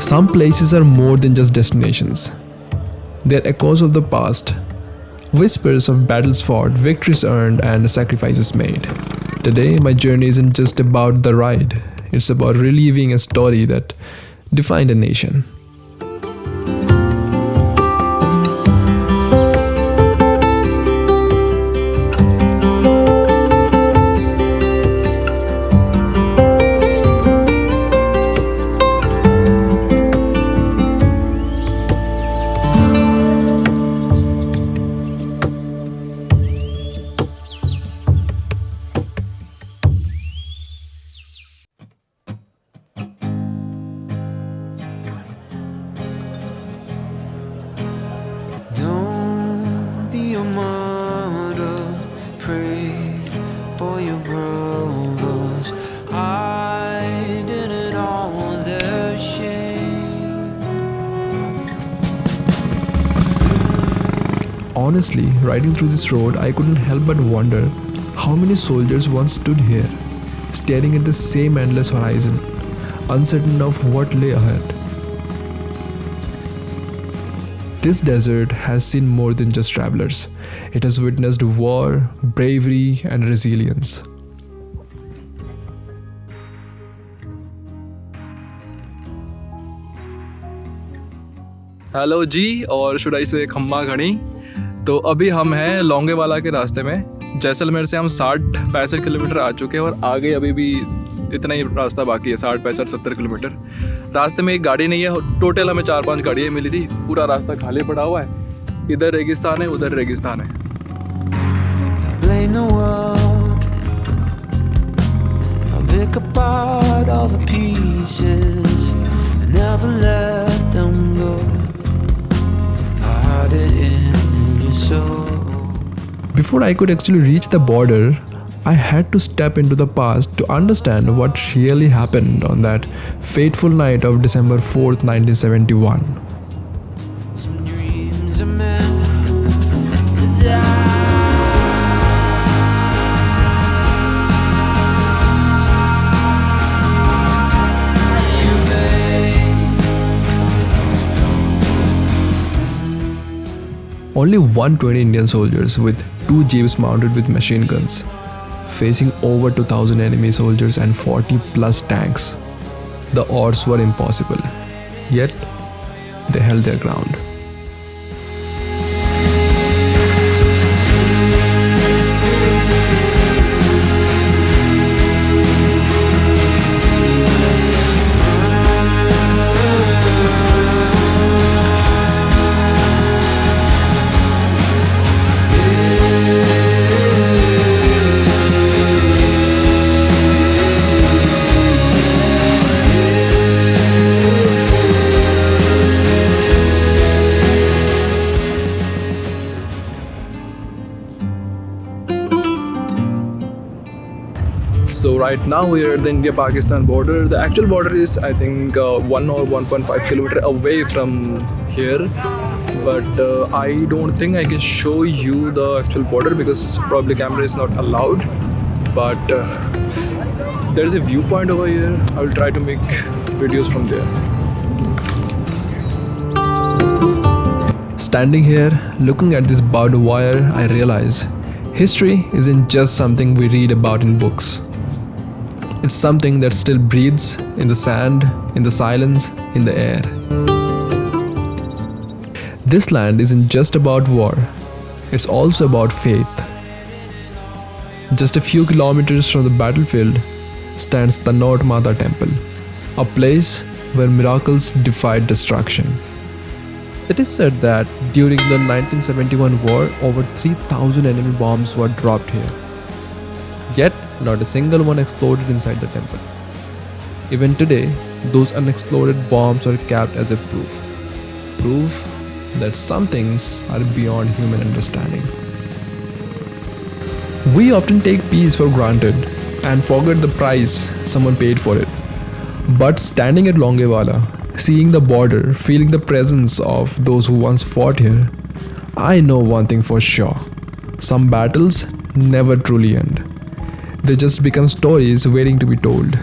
Some places are more than just destinations. They're echoes of the past, whispers of battles fought, victories earned, and sacrifices made. Today, my journey isn't just about the ride, it's about reliving a story that defined a nation. Don't be a martyr, pray for your brothers. I did it all their shame. Honestly, riding through this road, I couldn't help but wonder how many soldiers once stood here, staring at the same endless horizon, uncertain of what lay ahead. This desert has seen more than just travelers. It has witnessed war, bravery, and resilience. Hello ji, और should आई से खम्मा घड़ी। तो अभी हम हैं लौंगेवाला के रास्ते में। जैसलमेर से हम 60-65 किलोमीटर आ चुके हैं और आगे अभी भी इतना ही रास्ता बाकी है, 60-65-70 किलोमीटर। रास्ते में एक गाड़ी नहीं है, टोटल हमें 4-5 गाड़ियाँ मिली थी। पूरा रास्ता खाली पड़ा हुआ है, इधर रेगिस्तान है, उधर रेगिस्तान है। Blame the world. I'll pick apart all the pieces and never let them go. Hide it in your soul. Before I could actually reach the border, I had to step into the past to understand what really happened on that fateful night of December 4th, 1971. Some dreams are meant to die. Only 120 Indian soldiers with 2 jeeps mounted with machine guns, facing over 2,000 enemy soldiers and 40 plus tanks. The odds were impossible, yet they held their ground. So right now we are at the India-Pakistan border. The actual border is, I think, 1 or 1.5 kilometer away from here. But I don't think I can show you the actual border because probably camera is not allowed. But there is a viewpoint over here. I will try to make videos from there. Standing here, looking at this barbed wire, I realize history isn't just something we read about in books. It's something that still breathes in the sand, in the silence, in the air. This land isn't just about war, it's also about faith. Just a few kilometers from the battlefield stands Tanot Mata Temple, a place where miracles defied destruction. It is said that during the 1971 war, over 3,000 enemy bombs were dropped here. Yet, not a single one exploded inside the temple. Even today, those unexploded bombs are kept as a proof. Proof that some things are beyond human understanding. We often take peace for granted and forget the price someone paid for it. But standing at Longewala, seeing the border, feeling the presence of those who once fought here, I know one thing for sure. Some battles never truly end. They just become stories waiting to be told.